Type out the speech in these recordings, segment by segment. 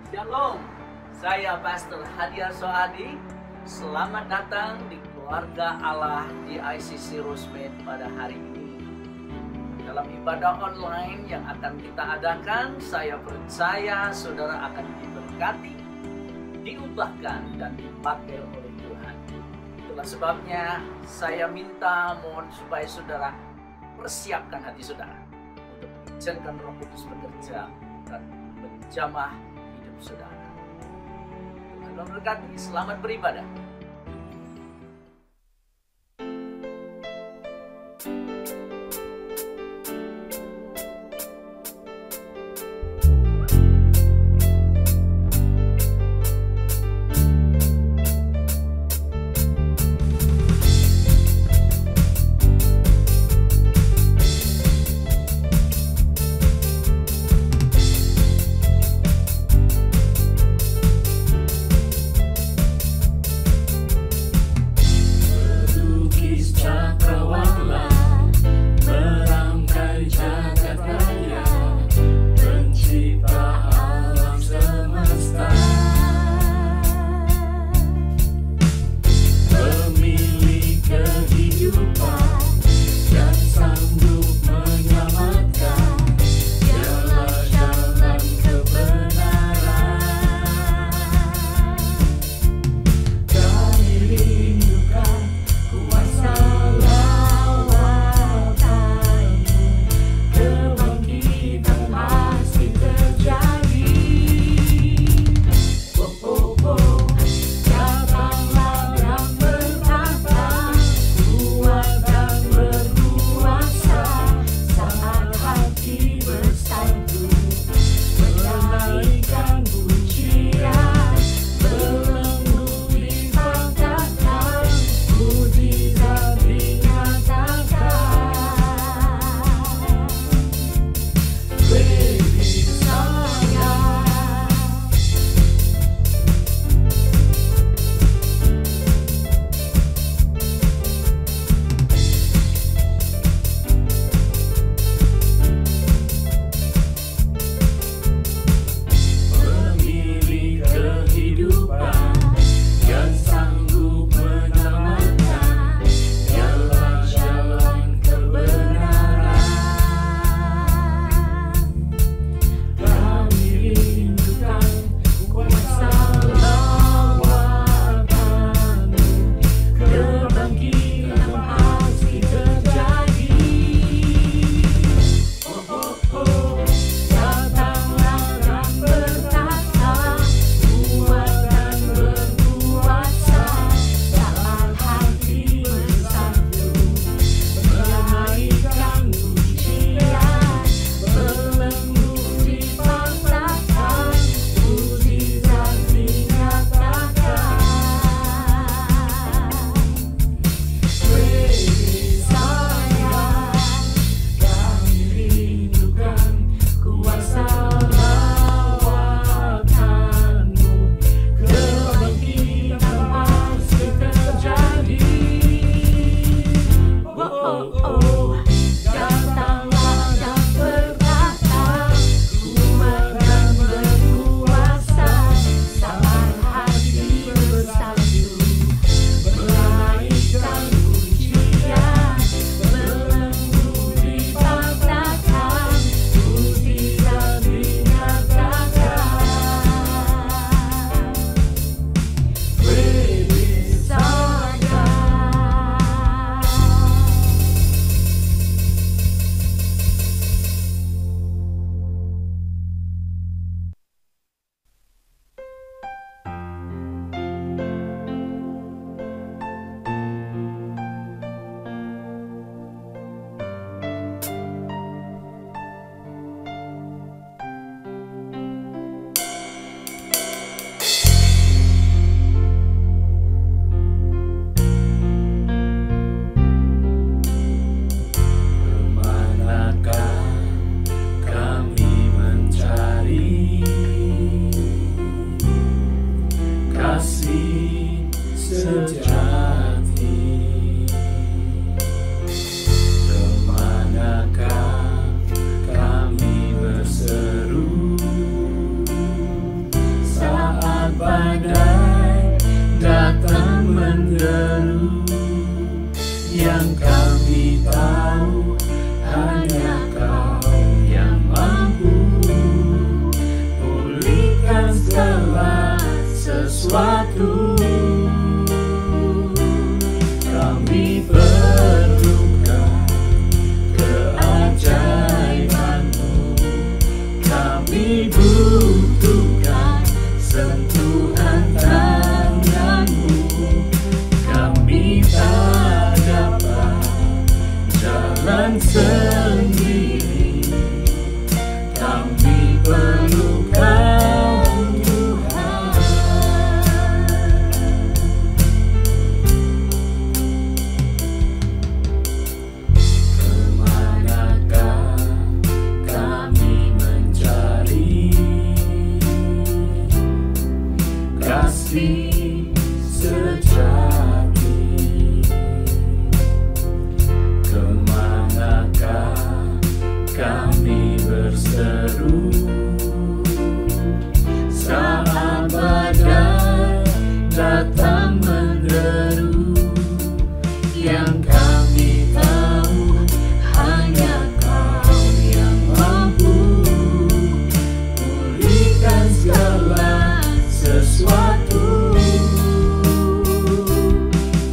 Shalom, saya Pastor Hadiar Soadi. Selamat datang di keluarga Allah di ICC Rosemead pada hari ini. Dalam ibadah online yang akan kita adakan, saya percaya saudara akan diberkati, diubahkan, dan dipakai oleh Tuhan. Itulah sebabnya saya mohon supaya saudara persiapkan hati saudara untuk izinkan Roh Kudus bekerja dan menjamah hidup saudara. Tuhan memberkati, selamat beribadah. sesuatu. Kami perlukan keajaiban-Mu. Kami butuhkan sentuhan tangan-Mu. Kami tak dapat jalan sendiri. Kami perlu Kau, Tuhan. Kemanakah kami mencari kasih sejati? Kemanakah kami berseru saat badai datang menderu? Yang kami tahu hanya Kau yang mampu pulihkan segala sesuatu.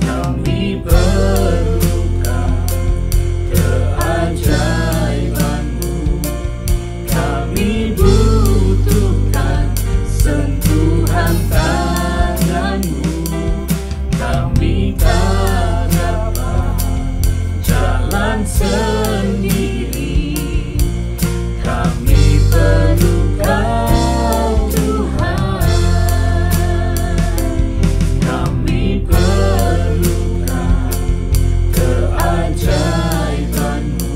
Kami perlukan keajaiban-Mu. Kami butuhkan sentuhan tangan-Mu. Kami tak dapat jalan sendiri. Kami perlu Kau, Tuhan. Kami perlukan keajaiban-Mu.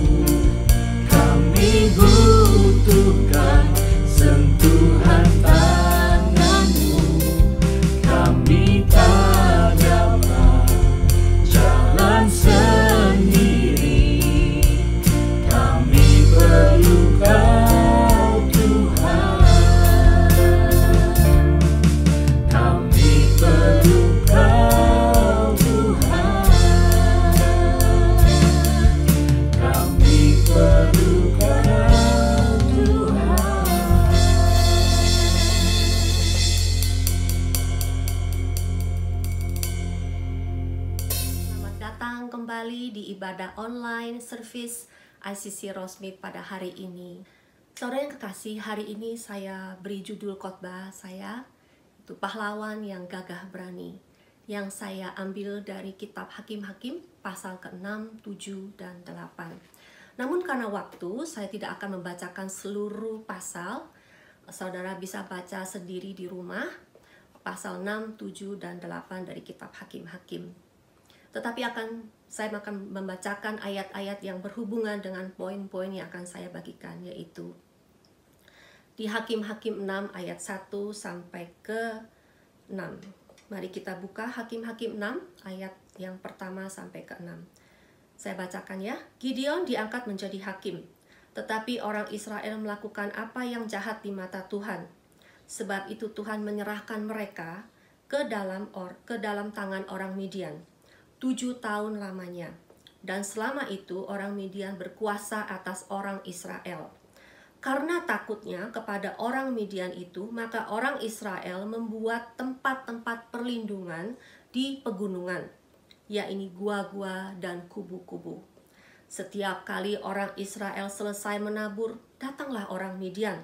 Kami butuhkan sentuhan tangan-Mu. Kami tak dapat jalan sendiri. Kami perlu Kau, Tuhan. Kami perlu Kau, Tuhan. Kami perlu Kau, Tuhan. Selamat datang kembali di ibadah online service ICC Rosemead pada hari ini. Saudara yang kekasih, hari ini saya beri judul khotbah saya itu pahlawan yang gagah berani, yang saya ambil dari kitab Hakim-Hakim pasal ke-6, 7, dan 8. Namun karena waktu, saya tidak akan membacakan seluruh pasal. Saudara bisa baca sendiri di rumah pasal 6, 7, dan 8 dari kitab Hakim-Hakim. Tetapi saya akan membacakan ayat-ayat yang berhubungan dengan poin-poin yang akan saya bagikan, yaitu di Hakim-Hakim 6 ayat 1 sampai ke 6. Mari kita buka Hakim-Hakim 6 ayat yang pertama sampai ke 6. Saya bacakan ya. Gideon diangkat menjadi hakim, tetapi orang Israel melakukan apa yang jahat di mata Tuhan. Sebab itu Tuhan menyerahkan mereka ke dalam tangan orang Midian 7 tahun lamanya. Dan selama itu orang Midian berkuasa atas orang Israel. Karena takutnya kepada orang Midian itu, maka orang Israel membuat tempat-tempat perlindungan di pegunungan, yaitu gua-gua dan kubu-kubu. Setiap kali orang Israel selesai menabur, datanglah orang Midian,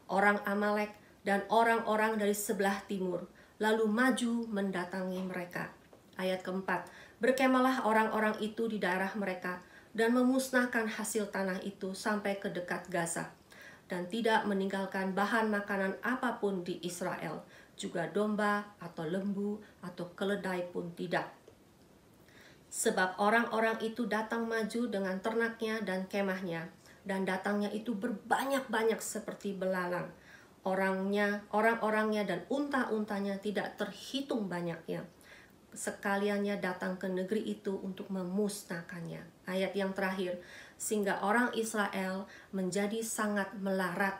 orang Amalek, dan orang-orang dari sebelah timur, lalu maju mendatangi mereka. Ayat keempat, berkemalah orang-orang itu di daerah mereka, dan memusnahkan hasil tanah itu sampai ke dekat Gaza, dan tidak meninggalkan bahan makanan apapun di Israel, juga domba atau lembu atau keledai pun tidak. Sebab orang-orang itu datang maju dengan ternaknya dan kemahnya, dan datangnya itu berbanyak-banyak seperti belalang. Orang-orangnya dan unta-untanya tidak terhitung banyaknya. Sekaliannya datang ke negeri itu untuk memusnahkannya. Ayat yang terakhir, sehingga orang Israel menjadi sangat melarat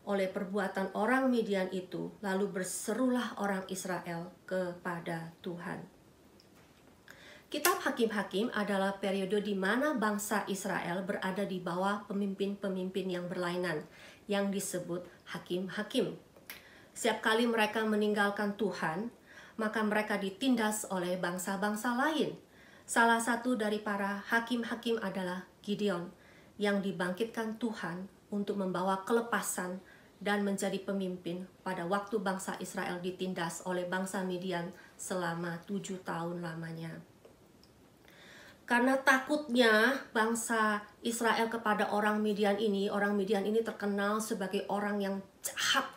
oleh perbuatan orang Midian itu, lalu berserulah orang Israel kepada Tuhan. Kitab Hakim-Hakim adalah periode di mana bangsa Israel berada di bawah pemimpin-pemimpin yang berlainan, yang disebut Hakim-Hakim. Setiap kali mereka meninggalkan Tuhan, maka mereka ditindas oleh bangsa-bangsa lain. Salah satu dari para hakim-hakim adalah Gideon, yang dibangkitkan Tuhan untuk membawa kelepasan dan menjadi pemimpin pada waktu bangsa Israel ditindas oleh bangsa Midian selama 7 tahun lamanya. Karena takutnya bangsa Israel kepada orang Midian ini terkenal sebagai orang yang jahat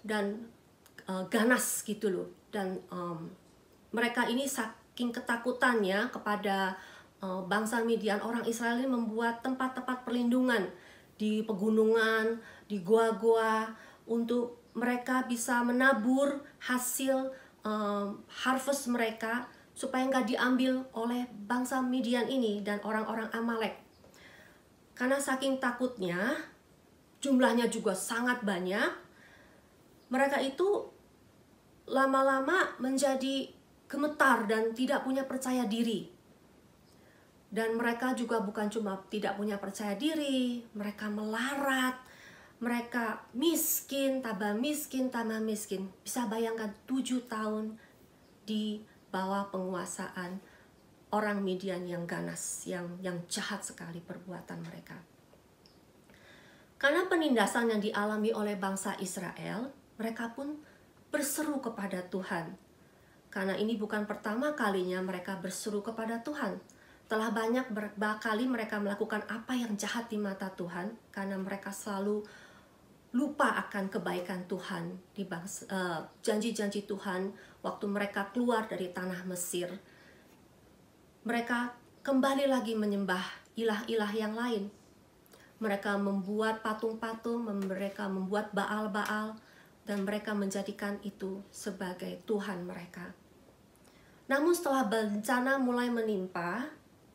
dan ganas gitu loh. Dan mereka ini saking ketakutannya kepada bangsa Midian, orang Israel ini membuat tempat-tempat perlindungan di pegunungan, di goa-goa, untuk mereka bisa menabur hasil harvest mereka supaya nggak diambil oleh bangsa Midian ini dan orang-orang Amalek. Karena saking takutnya, jumlahnya juga sangat banyak, mereka itu lama-lama menjadi gemetar dan tidak punya percaya diri. Dan mereka juga bukan cuma tidak punya percaya diri, mereka melarat, mereka miskin, tambah miskin, tambah miskin. Bisa bayangkan 7 tahun di bawah penguasaan orang Midian yang ganas, yang jahat sekali perbuatan mereka. Karena penindasan yang dialami oleh bangsa Israel, mereka pun berseru kepada Tuhan. Karena ini bukan pertama kalinya mereka berseru kepada Tuhan. Telah banyak kali mereka melakukan apa yang jahat di mata Tuhan, karena mereka selalu lupa akan kebaikan Tuhan, di janji-janji Tuhan waktu mereka keluar dari tanah Mesir. Mereka kembali lagi menyembah ilah-ilah yang lain. Mereka membuat patung-patung, mereka membuat baal-baal, dan mereka menjadikan itu sebagai Tuhan mereka. Namun setelah bencana mulai menimpa,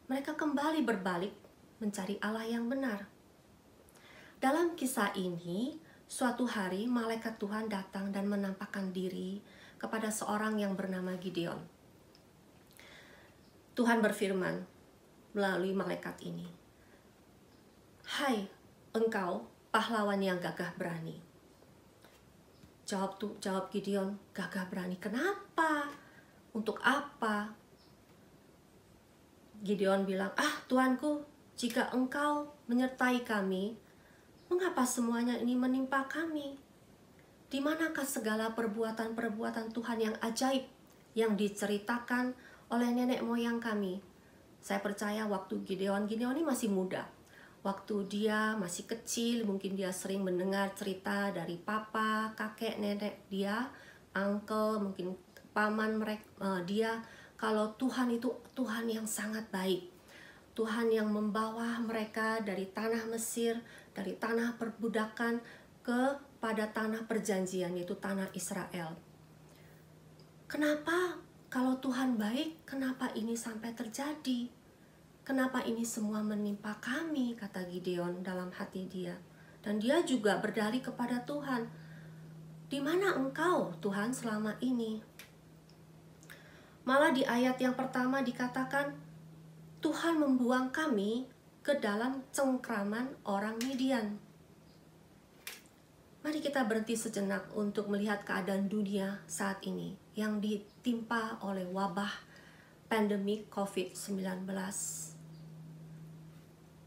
mereka kembali berbalik mencari Allah yang benar. Dalam kisah ini, suatu hari malaikat Tuhan datang dan menampakkan diri kepada seorang yang bernama Gideon. Tuhan berfirman melalui malaikat ini, "Hai, engkau pahlawan yang gagah berani." Jawab Gideon, "Gagah berani kenapa? Untuk apa?" Gideon bilang, Tuanku, jika engkau menyertai kami, mengapa semuanya ini menimpa kami? Di manakah segala perbuatan-perbuatan Tuhan yang ajaib yang diceritakan oleh nenek moyang kami? Saya percaya waktu Gideon ini masih muda. Waktu dia masih kecil, mungkin dia sering mendengar cerita dari papa, kakek, nenek dia, uncle, mungkin paman mereka, dia, kalau Tuhan itu Tuhan yang sangat baik. Tuhan yang membawa mereka dari tanah Mesir, dari tanah perbudakan kepada tanah perjanjian, yaitu tanah Israel. Kenapa kalau Tuhan baik, kenapa ini sampai terjadi? Kenapa ini semua menimpa kami, kata Gideon dalam hati dia. Dan dia juga berdalih kepada Tuhan, "Di mana engkau, Tuhan, selama ini?" Malah di ayat yang pertama dikatakan, Tuhan membuang kami ke dalam cengkraman orang Midian. Mari kita berhenti sejenak untuk melihat keadaan dunia saat ini yang ditimpa oleh wabah pandemi COVID-19.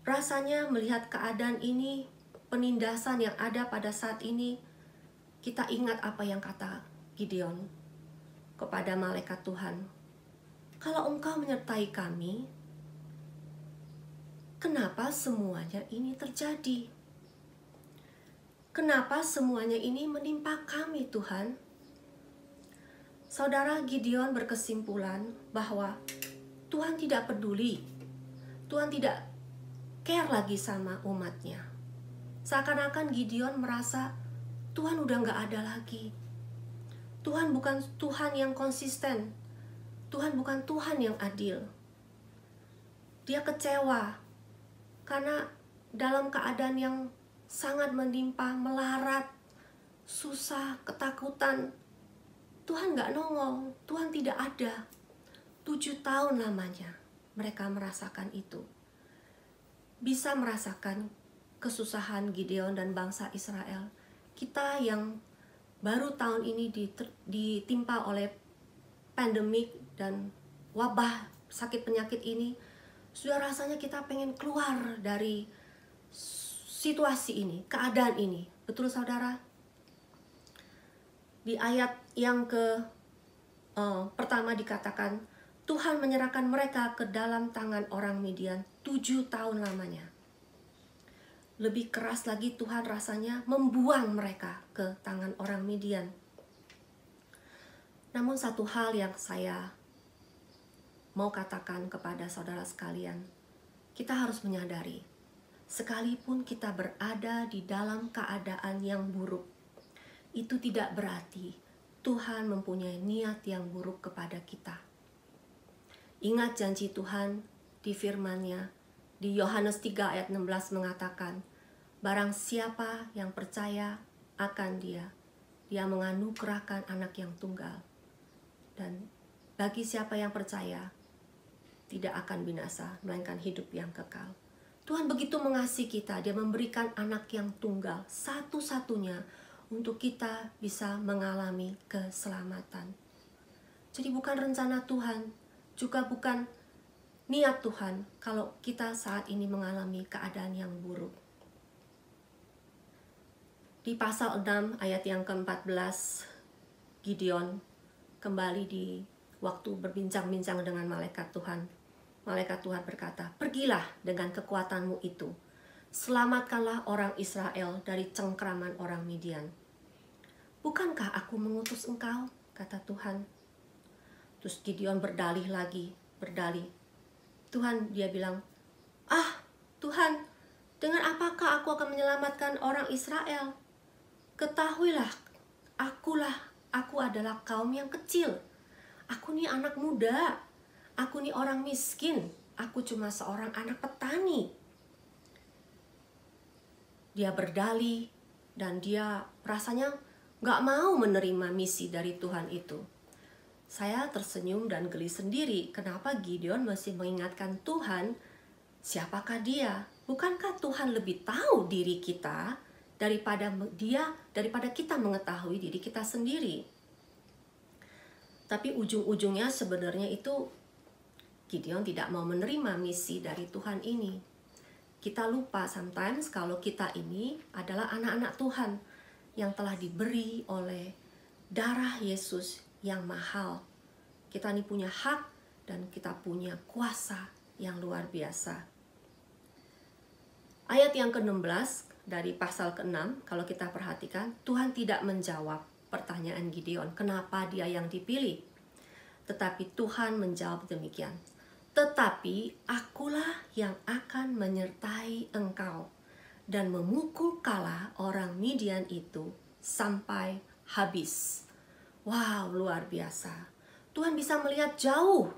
Rasanya melihat keadaan ini, penindasan yang ada pada saat ini, kita ingat apa yang kata Gideon kepada malaikat Tuhan. "Kalau engkau menyertai kami, kenapa semuanya ini terjadi? Kenapa semuanya ini menimpa kami, Tuhan?" Saudara, Gideon berkesimpulan bahwa Tuhan tidak peduli. Tuhan tidak care lagi sama umatnya. Seakan-akan Gideon merasa Tuhan udah gak ada lagi. Tuhan bukan Tuhan yang konsisten. Tuhan bukan Tuhan yang adil. Dia kecewa karena dalam keadaan yang sangat menimpa, melarat, susah, ketakutan, Tuhan gak nongol, Tuhan tidak ada. 7 tahun lamanya mereka merasakan itu. Bisa merasakan kesusahan Gideon dan bangsa Israel. Kita yang baru tahun ini ditimpa oleh pandemik dan wabah sakit penyakit ini, sudah rasanya kita pengen keluar dari situasi ini, keadaan ini. Betul saudara? Di ayat yang pertama dikatakan, Tuhan menyerahkan mereka ke dalam tangan orang Midian 7 tahun lamanya. Lebih keras lagi Tuhan rasanya membuang mereka ke tangan orang Midian. Namun satu hal yang saya mau katakan kepada saudara sekalian, kita harus menyadari, sekalipun kita berada di dalam keadaan yang buruk, itu tidak berarti Tuhan mempunyai niat yang buruk kepada kita. Ingat janji Tuhan di firman-Nya, di Yohanes 3 ayat 16 mengatakan, barang siapa yang percaya akan dia menganugerahkan anak yang tunggal. Dan bagi siapa yang percaya, tidak akan binasa, melainkan hidup yang kekal. Tuhan begitu mengasihi kita, Dia memberikan anak yang tunggal, satu-satunya untuk kita bisa mengalami keselamatan. Jadi bukan rencana Tuhan, juga bukan niat Tuhan kalau kita saat ini mengalami keadaan yang buruk. Di pasal 6 ayat yang ke-14, Gideon kembali di waktu berbincang-bincang dengan malaikat Tuhan. Malaikat Tuhan berkata, pergilah dengan kekuatanmu itu, selamatkanlah orang Israel dari cengkraman orang Midian. Bukankah aku mengutus engkau? Kata Tuhan. Terus Gideon berdalih lagi, Tuhan, dia bilang, Tuhan, dengan apakah aku akan menyelamatkan orang Israel? Ketahuilah, aku adalah kaum yang kecil. Aku nih anak muda, aku nih orang miskin, aku cuma seorang anak petani. Dia berdalih dan dia rasanya gak mau menerima misi dari Tuhan itu. Saya tersenyum dan geli sendiri, kenapa Gideon masih mengingatkan Tuhan, siapakah dia? Bukankah Tuhan lebih tahu diri kita daripada kita mengetahui diri kita sendiri? Tapi ujung-ujungnya sebenarnya itu Gideon tidak mau menerima misi dari Tuhan ini. Kita lupa sometimes kalau kita ini adalah anak-anak Tuhan yang telah diberi oleh darah Yesus yang mahal. Kita ini punya hak dan kita punya kuasa yang luar biasa. Ayat yang ke-16 dari pasal ke-6, kalau kita perhatikan, Tuhan tidak menjawab pertanyaan Gideon, kenapa dia yang dipilih? Tetapi Tuhan menjawab demikian, tetapi akulah yang akan menyertai engkau dan memukul kalah orang Midian itu sampai habis. Wow, luar biasa. Tuhan bisa melihat jauh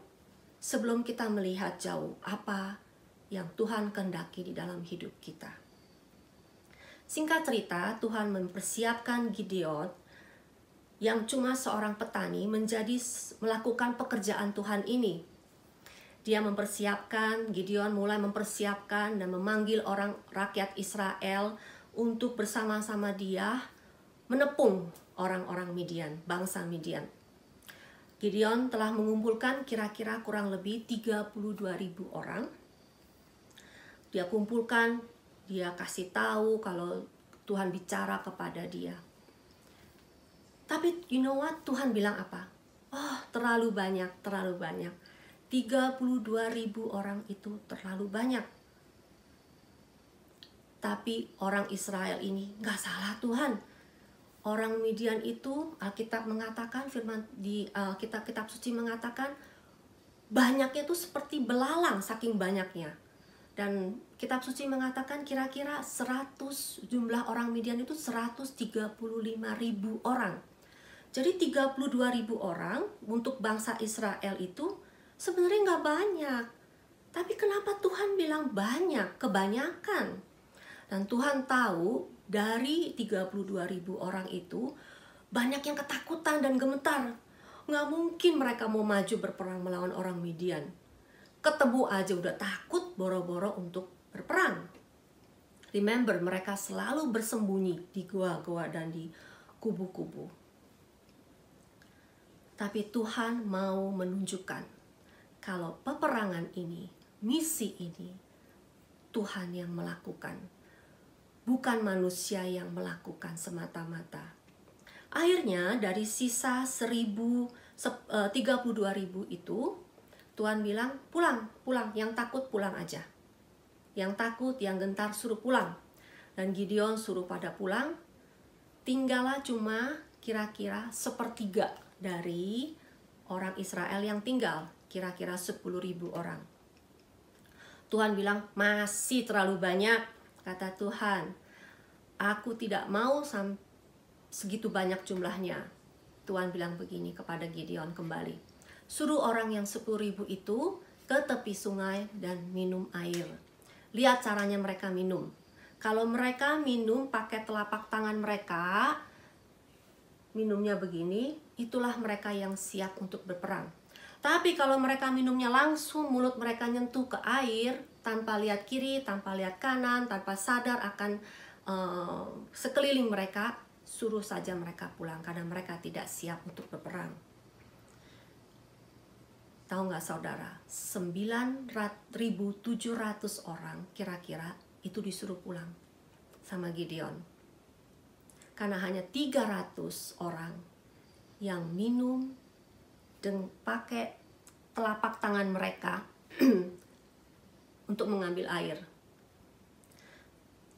sebelum kita melihat jauh apa yang Tuhan kehendaki di dalam hidup kita. Singkat cerita, Tuhan mempersiapkan Gideon yang cuma seorang petani melakukan pekerjaan Tuhan ini. Dia mempersiapkan, Gideon mulai mempersiapkan dan memanggil orang rakyat Israel untuk bersama-sama dia menepung orang-orang Midian, bangsa Midian. Gideon telah mengumpulkan kira-kira kurang lebih 32.000 orang. Dia kumpulkan, dia kasih tahu kalau Tuhan bicara kepada dia. Tapi you know what? Tuhan bilang apa? Terlalu banyak. 32.000 orang itu terlalu banyak. Tapi orang Israel ini gak salah Tuhan. Orang Midian itu, Alkitab mengatakan, firman di kitab suci mengatakan, banyaknya itu seperti belalang saking banyaknya. Dan kitab suci mengatakan kira-kira jumlah orang Midian itu 135.000 orang. Jadi 32.000 orang untuk bangsa Israel itu sebenarnya nggak banyak. Tapi kenapa Tuhan bilang banyak, kebanyakan? Dan Tuhan tahu dari 32.000 orang itu banyak yang ketakutan dan gemetar. Nggak mungkin mereka mau maju berperang melawan orang Midian. Ketemu aja udah takut, boro-boro untuk berperang. Remember, mereka selalu bersembunyi di gua-gua dan di kubu-kubu. Tapi Tuhan mau menunjukkan kalau peperangan ini, misi ini, Tuhan yang melakukan, bukan manusia yang melakukan semata-mata. Akhirnya dari sisa 32.000 itu, Tuhan bilang, pulang, yang takut pulang aja. Yang takut, yang gentar suruh pulang. Dan Gideon suruh pada pulang, tinggallah cuma kira-kira 1/3 dari orang Israel yang tinggal, kira-kira 10.000 orang. Tuhan bilang, masih terlalu banyak, kata Tuhan. Aku tidak mau segitu banyak jumlahnya. Tuhan bilang begini kepada Gideon kembali. Suruh orang yang 10.000 itu ke tepi sungai dan minum air. Lihat caranya mereka minum. Kalau mereka minum pakai telapak tangan mereka, minumnya begini, itulah mereka yang siap untuk berperang. Tapi kalau mereka minumnya langsung, mulut mereka nyentuh ke air, tanpa lihat kiri, tanpa lihat kanan, tanpa sadar akan sekeliling mereka, suruh saja mereka pulang, karena mereka tidak siap untuk berperang. Tahu nggak saudara, 9.700 orang kira-kira itu disuruh pulang sama Gideon. Karena hanya 300 orang yang minum dan pakai telapak tangan mereka untuk mengambil air.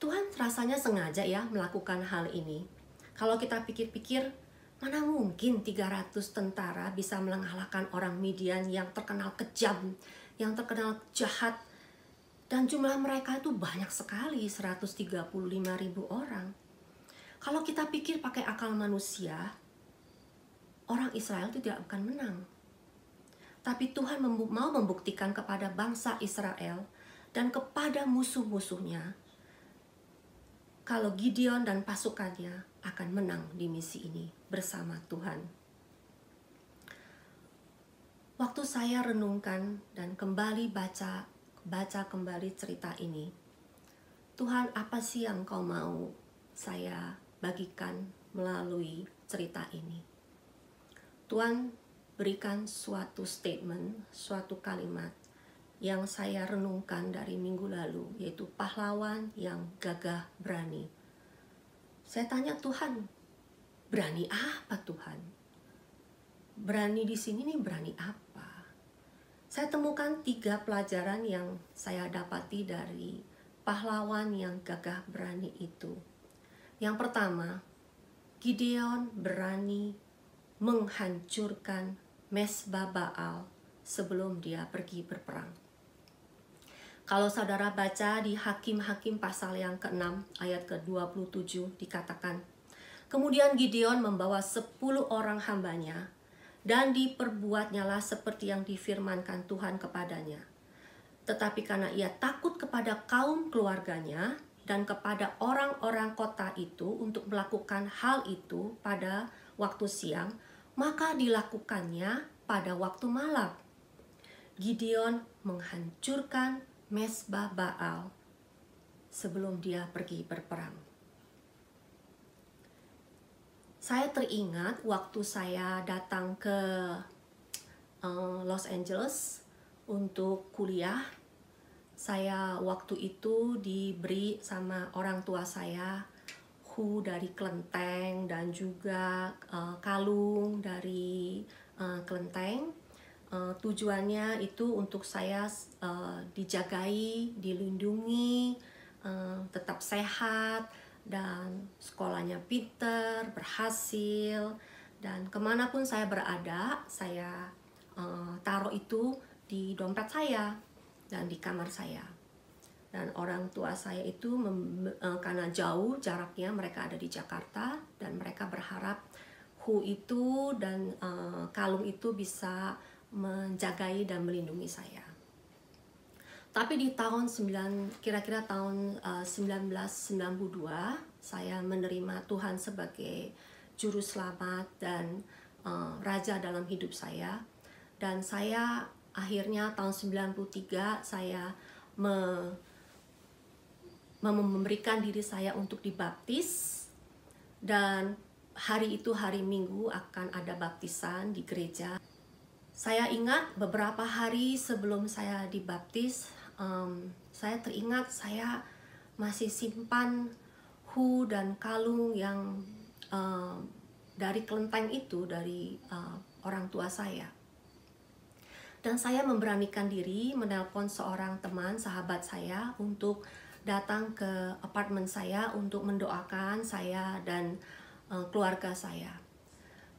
Tuhan rasanya sengaja ya melakukan hal ini. Kalau kita pikir-pikir, mana mungkin 300 tentara bisa mengalahkan orang Midian yang terkenal kejam, yang terkenal jahat. Dan jumlah mereka itu banyak sekali, 135.000 orang. Kalau kita pikir pakai akal manusia, orang Israel itu tidak akan menang. Tapi Tuhan mau membuktikan kepada bangsa Israel dan kepada musuh-musuhnya kalau Gideon dan pasukannya akan menang di misi ini bersama Tuhan. Waktu saya renungkan dan kembali baca kembali cerita ini, Tuhan, apa sih yang Kau mau saya bagikan melalui cerita ini? Tuhan berikan suatu statement, suatu kalimat yang saya renungkan dari minggu lalu, yaitu pahlawan yang gagah berani. Saya tanya Tuhan, berani apa Tuhan? Berani di sini nih berani apa? Saya temukan 3 pelajaran yang saya dapati dari pahlawan yang gagah berani itu. Yang pertama, Gideon berani menghancurkan Mesbah Baal sebelum dia pergi berperang. Kalau saudara baca di Hakim-Hakim pasal yang ke-6 ayat ke-27 dikatakan, kemudian Gideon membawa 10 orang hambanya dan diperbuatnyalah seperti yang difirmankan Tuhan kepadanya. Tetapi karena ia takut kepada kaum keluarganya dan kepada orang-orang kota itu untuk melakukan hal itu pada waktu siang, maka dilakukannya pada waktu malam. Gideon menghancurkan Mesbah Baal sebelum dia pergi berperang. Saya teringat waktu saya datang ke Los Angeles untuk kuliah. Saya waktu itu diberi sama orang tua saya dari kelenteng dan juga kalung dari kelenteng. Tujuannya itu untuk saya dijagai, dilindungi, tetap sehat, dan sekolahnya pinter, berhasil, dan kemanapun saya berada, saya taruh itu di dompet saya dan di kamar saya. Dan orang tua saya itu karena jauh jaraknya, mereka ada di Jakarta, dan mereka berharap itu dan kalung itu bisa menjagai dan melindungi saya. Tapi di tahun kira-kira tahun 1992, saya menerima Tuhan sebagai juru selamat dan raja dalam hidup saya. Dan saya akhirnya tahun 93 saya memberikan diri saya untuk dibaptis. Dan hari itu hari Minggu akan ada baptisan di gereja. Saya ingat beberapa hari sebelum saya dibaptis, saya teringat saya masih simpan dan kalung yang dari kelenteng itu dari orang tua saya. Dan saya memberanikan diri menelpon seorang teman sahabat saya untuk datang ke apartemen saya untuk mendoakan saya dan keluarga saya.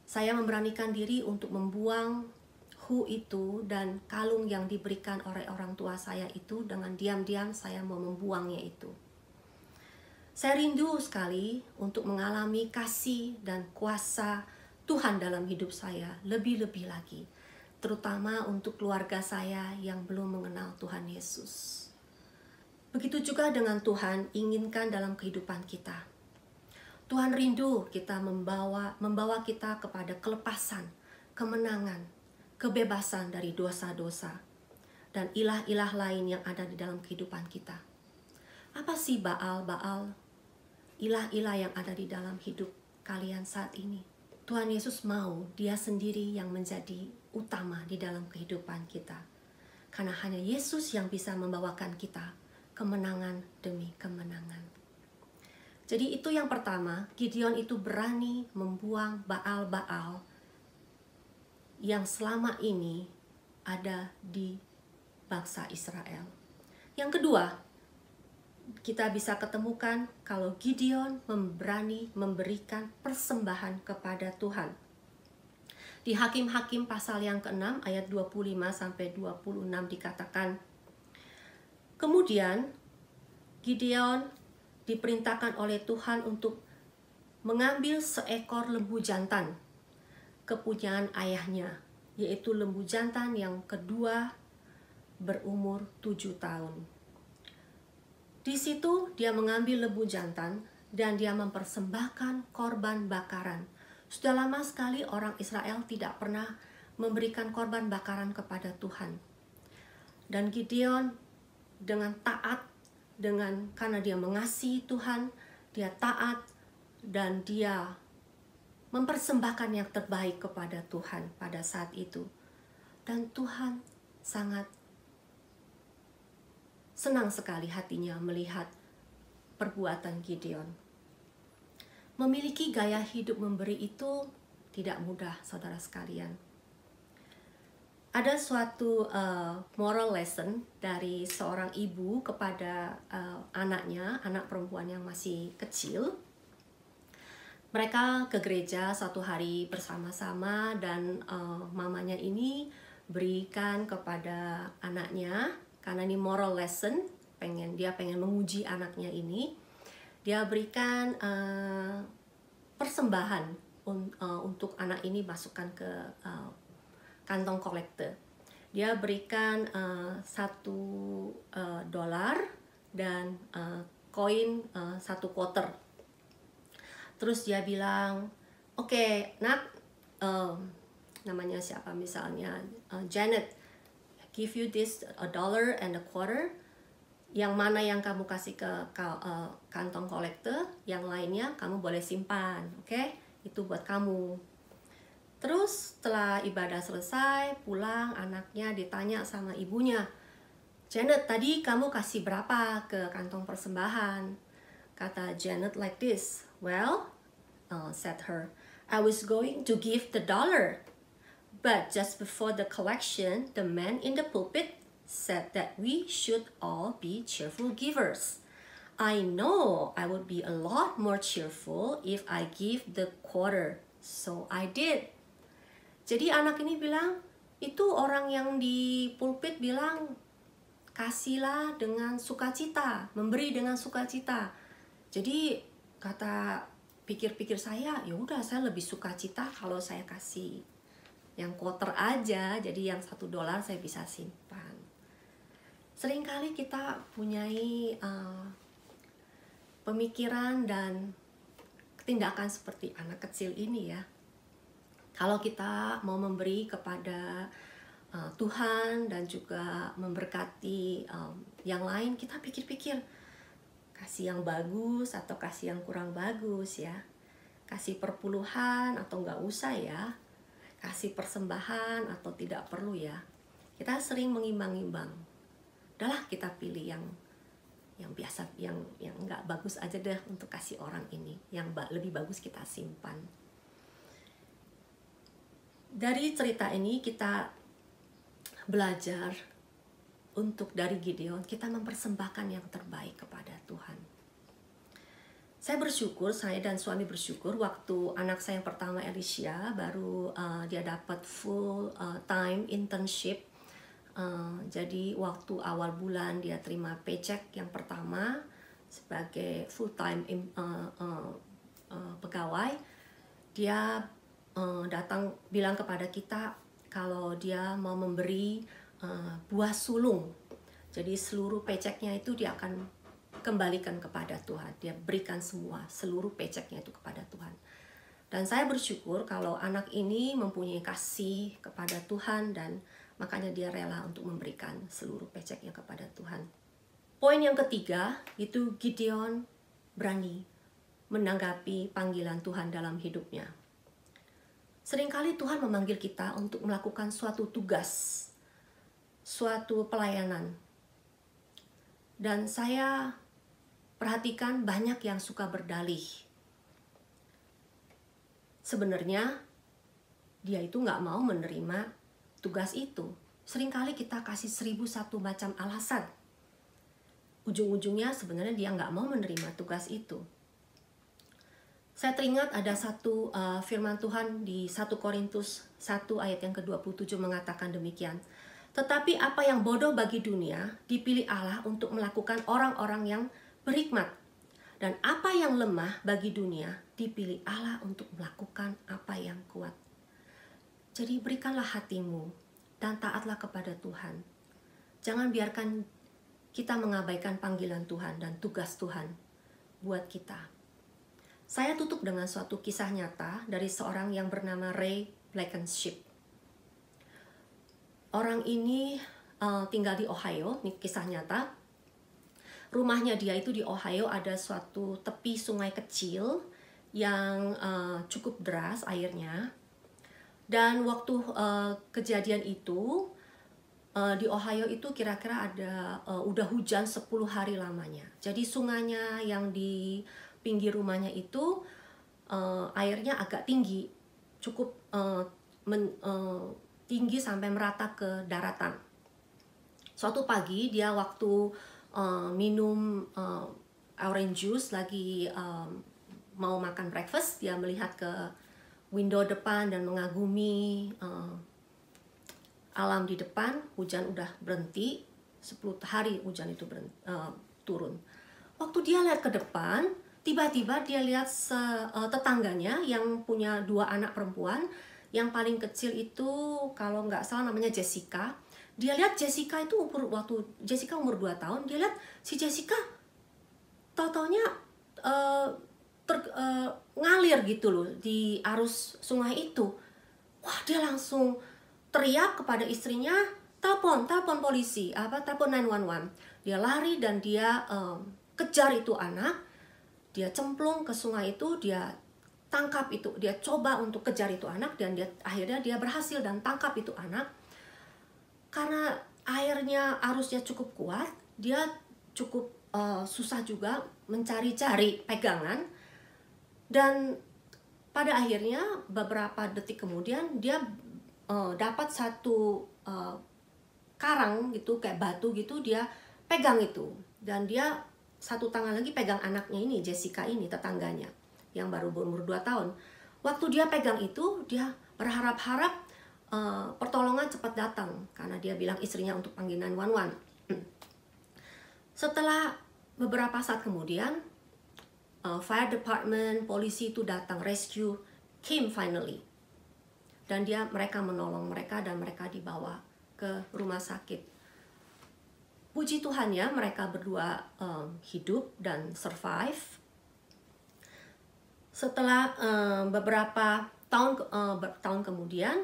Saya memberanikan diri untuk membuang itu dan kalung yang diberikan oleh orang tua saya itu, dengan diam-diam saya mau membuangnya itu. Saya rindu sekali untuk mengalami kasih dan kuasa Tuhan dalam hidup saya lebih-lebih lagi, terutama untuk keluarga saya yang belum mengenal Tuhan Yesus. Begitu juga dengan Tuhan inginkan dalam kehidupan kita. Tuhan rindu kita membawa kita kepada kelepasan, kemenangan, kebebasan dari dosa-dosa dan ilah-ilah lain yang ada di dalam kehidupan kita. Apa sih Baal-Baal? Ilah-ilah yang ada di dalam hidup kalian saat ini. Tuhan Yesus mau Dia sendiri yang menjadi utama di dalam kehidupan kita. Karena hanya Yesus yang bisa membawakan kita kemenangan demi kemenangan. Jadi itu yang pertama, Gideon itu berani membuang Baal-Baal yang selama ini ada di bangsa Israel. Yang kedua, kita bisa ketemukan kalau Gideon berani memberikan persembahan kepada Tuhan. Di Hakim-Hakim pasal yang ke-6 ayat 25-26 dikatakan, kemudian Gideon diperintahkan oleh Tuhan untuk mengambil seekor lembu jantan kepunyaan ayahnya, yaitu lembu jantan yang kedua berumur 7 tahun. Di situ dia mengambil lembu jantan dan dia mempersembahkan korban bakaran. Sudah lama sekali orang Israel tidak pernah memberikan korban bakaran kepada Tuhan. Dan Gideon dengan taat, karena dia mengasihi Tuhan, dia taat dan dia mempersembahkan yang terbaik kepada Tuhan pada saat itu. Dan Tuhan sangat senang sekali hatinya melihat perbuatan Gideon. Memiliki gaya hidup memberi itu tidak mudah, saudara sekalian. Ada suatu moral lesson dari seorang ibu kepada anaknya, anak perempuan yang masih kecil. Mereka ke gereja satu hari bersama-sama dan mamanya ini berikan kepada anaknya, karena ini moral lesson, dia pengen menguji anaknya ini. Dia berikan persembahan untuk anak ini masukkan ke kantong kolektor. Dia berikan $1 dan koin 1 quarter. Terus dia bilang, oke, nak, namanya siapa misalnya, Janet, give you this $1 and a quarter. Yang mana yang kamu kasih ke kantong kolektor, yang lainnya kamu boleh simpan, oke? Itu buat kamu. Terus setelah ibadah selesai, pulang, anaknya ditanya sama ibunya, Janet, tadi kamu kasih berapa ke kantong persembahan? Kata Janet like this, well, said her, I was going to give the $1. But just before the collection, the man in the pulpit said that we should all be cheerful givers. I know I would be a lot more cheerful if I give the quarter. So I did. Jadi anak ini bilang, itu orang yang di pulpit bilang, kasihlah dengan sukacita, memberi dengan sukacita. Jadi kata pikir-pikir saya, ya udah saya lebih sukacita kalau saya kasih yang quarter aja, jadi yang $1 saya bisa simpan. Seringkali kita punyai pemikiran dan tindakan seperti anak kecil ini ya. Kalau kita mau memberi kepada Tuhan dan juga memberkati yang lain, kita pikir-pikir kasih yang bagus atau kasih yang kurang bagus ya. kasih perpuluhan atau nggak usah ya, kasih persembahan atau tidak perlu ya. Kita sering mengimbang-imbang. Udahlah kita pilih yang biasa, yang nggak bagus aja deh untuk kasih orang ini, yang lebih bagus kita simpan. Dari cerita ini kita belajar untuk dari Gideon kita mempersembahkan yang terbaik kepada Tuhan. Saya bersyukur, saya dan suami bersyukur waktu anak saya yang pertama Alicia baru dia dapat full time internship. Jadi waktu awal bulan dia terima paycheck yang pertama sebagai full time pegawai. Dia datang bilang kepada kita kalau dia mau memberi buah sulung. Jadi seluruh paychecknya itu dia akan kembalikan kepada Tuhan. Dia berikan seluruh paychecknya itu kepada Tuhan. Dan saya bersyukur kalau anak ini mempunyai kasih kepada Tuhan dan makanya dia rela untuk memberikan seluruh paychecknya kepada Tuhan. Poin yang ketiga itu Gideon berani menanggapi panggilan Tuhan dalam hidupnya. Seringkali Tuhan memanggil kita untuk melakukan suatu tugas, suatu pelayanan. Dan saya perhatikan banyak yang suka berdalih. Sebenarnya dia itu nggak mau menerima tugas itu. Seringkali kita kasih 1001 macam alasan. Ujung-ujungnya sebenarnya dia nggak mau menerima tugas itu. Saya teringat ada satu firman Tuhan di 1 Korintus 1 ayat yang ke-27 mengatakan demikian. Tetapi apa yang bodoh bagi dunia dipilih Allah untuk melakukan orang-orang yang berhikmat. Dan apa yang lemah bagi dunia dipilih Allah untuk melakukan apa yang kuat. Jadi berikanlah hatimu dan taatlah kepada Tuhan. Jangan biarkan kita mengabaikan panggilan Tuhan dan tugas Tuhan buat kita. Saya tutup dengan suatu kisah nyata dari seorang yang bernama Ray Blankenship. Orang ini tinggal di Ohio, ini kisah nyata. Rumahnya dia itu di Ohio ada suatu tepi sungai kecil yang cukup deras airnya. Dan waktu kejadian itu di Ohio itu kira-kira ada udah hujan 10 hari lamanya. Jadi sungainya yang di pinggir rumahnya itu airnya agak tinggi, cukup tinggi sampai merata ke daratan. Suatu pagi dia waktu minum orange juice lagi mau makan breakfast, dia melihat ke window depan dan mengagumi alam di depan. Hujan udah berhenti, 10 hari hujan itu turun. Waktu dia lihat ke depan, tiba-tiba dia lihat tetangganya yang punya 2 anak perempuan. Yang paling kecil itu kalau nggak salah namanya Jessica. Dia lihat Jessica itu waktu Jessica umur 2 tahun, dia lihat si Jessica tau-taunya ngalir gitu loh di arus sungai itu. Wah, dia langsung teriak kepada istrinya, telepon polisi, telepon 911. Dia lari dan dia kejar itu anak. Dia cemplung ke sungai itu, dia tangkap itu, dia coba untuk kejar itu anak dan akhirnya dia berhasil dan tangkap itu anak. Karena airnya arusnya cukup kuat, dia cukup susah juga mencari-cari pegangan. Dan pada akhirnya beberapa detik kemudian dia dapat satu karang gitu, kayak batu gitu, dia pegang itu. Dan dia satu tangan lagi pegang anaknya ini, Jessica ini, tetangganya yang baru berumur 2 tahun. Waktu dia pegang itu, dia berharap-harap pertolongan cepat datang karena dia bilang istrinya untuk panggil 911. Setelah beberapa saat kemudian fire department, polisi itu datang, rescue came finally. Dan mereka menolong mereka dan mereka dibawa ke rumah sakit. Puji Tuhan ya, mereka berdua hidup dan survive. Setelah beberapa tahun kemudian,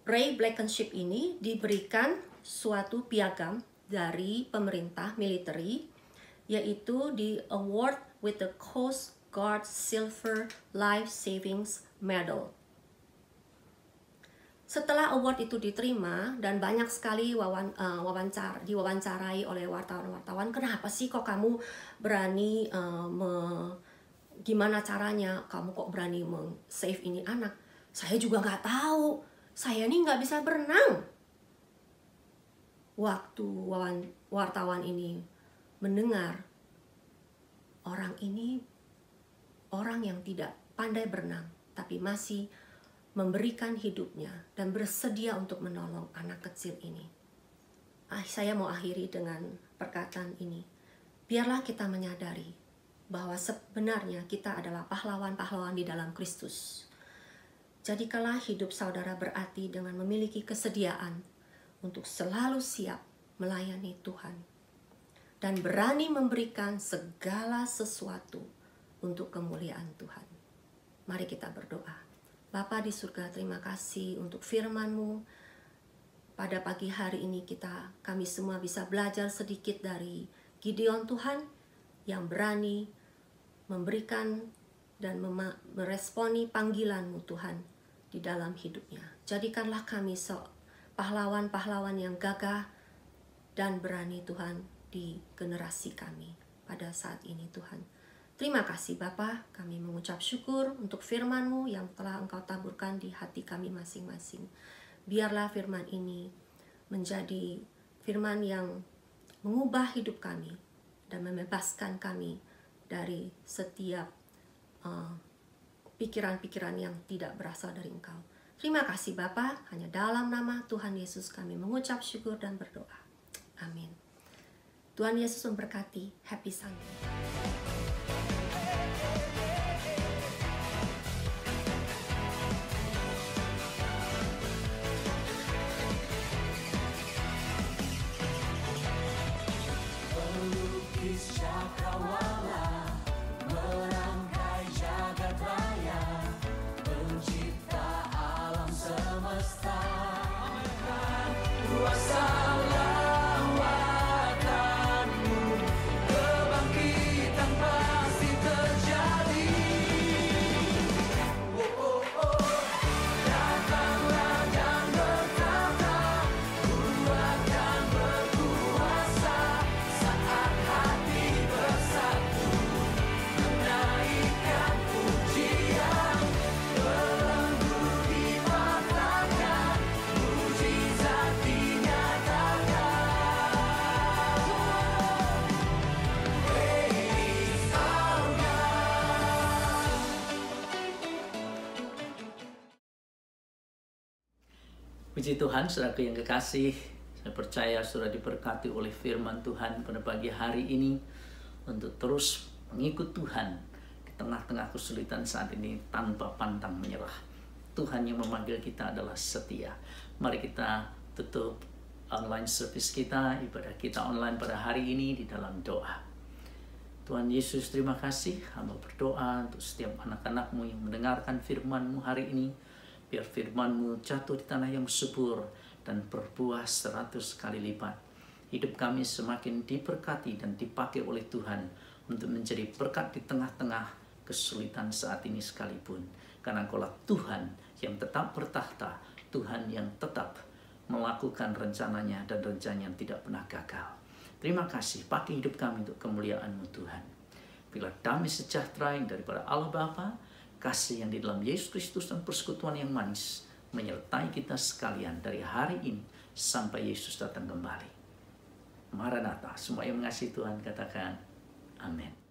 Ray Blankenship ini diberikan suatu piagam dari pemerintah military, yaitu di Award with the Coast Guard Silver Life Savings Medal. Setelah award itu diterima dan banyak sekali diwawancarai oleh wartawan-wartawan, kenapa sih kok kamu berani gimana caranya kamu kok berani save ini anak? Saya juga nggak tahu, saya ini nggak bisa berenang. Waktu wartawan ini mendengar orang ini orang yang tidak pandai berenang, tapi masih memberikan hidupnya dan bersedia untuk menolong anak kecil ini. Saya mau akhiri dengan perkataan ini. Biarlah kita menyadari bahwa sebenarnya kita adalah pahlawan-pahlawan di dalam Kristus. Jadikanlah hidup saudara berarti dengan memiliki kesediaan untuk selalu siap melayani Tuhan dan berani memberikan segala sesuatu untuk kemuliaan Tuhan. Mari kita berdoa. Bapa di surga, terima kasih untuk firman-Mu. Pada pagi hari ini kami semua bisa belajar sedikit dari Gideon Tuhan yang berani memberikan dan meresponi panggilan-Mu Tuhan di dalam hidupnya. Jadikanlah kami pahlawan-pahlawan yang gagah dan berani Tuhan di generasi kami pada saat ini Tuhan. Terima kasih Bapa, kami mengucap syukur untuk firman-Mu yang telah Engkau taburkan di hati kami masing-masing. Biarlah firman ini menjadi firman yang mengubah hidup kami dan membebaskan kami dari setiap pikiran-pikiran yang tidak berasal dari Engkau. Terima kasih Bapa, hanya dalam nama Tuhan Yesus kami mengucap syukur dan berdoa. Amin. Tuhan Yesus memberkati. Happy Sunday. Pelukis cakrawala merangkai jagat raya, pencipta alam semesta. Kuasa lawatanmu, kebangkitan pasti terjadi. Datanglah dan berkata, Ku akan berkuasa. Saat hati bersatu, menaikkan pujian, belenggu dipatahkan, mujizat dinyatakan. Praise our God. Puji Tuhan, saudaraku yang kekasih, saya percaya sudah diberkati oleh firman Tuhan pada pagi hari ini untuk terus mengikut Tuhan di tengah-tengah kesulitan saat ini tanpa pantang menyerah. Tuhan yang memanggil kita adalah setia. Mari kita tutup online service kita, ibadah kita online pada hari ini di dalam doa. Tuhan Yesus, terima kasih. Hamba berdoa untuk setiap anak-anak-Mu yang mendengarkan firman-Mu hari ini. Biar firman-Mu jatuh di tanah yang subur dan berbuah 100 kali lipat. Hidup kami semakin diberkati dan dipakai oleh Tuhan untuk menjadi berkat di tengah-tengah kesulitan saat ini sekalipun. Karena Engkaulah Tuhan yang tetap bertahta, Tuhan yang tetap melakukan rencananya dan rencananya yang tidak pernah gagal. Terima kasih, pakai hidup kami untuk kemuliaan-Mu Tuhan. Bila damai sejahtera yang daripada Allah Bapa, kasih yang di dalam Yesus Kristus dan persekutuan yang manis menyertai kita sekalian dari hari ini sampai Yesus datang kembali. Maranatha, semua yang mengasihi Tuhan katakan amin.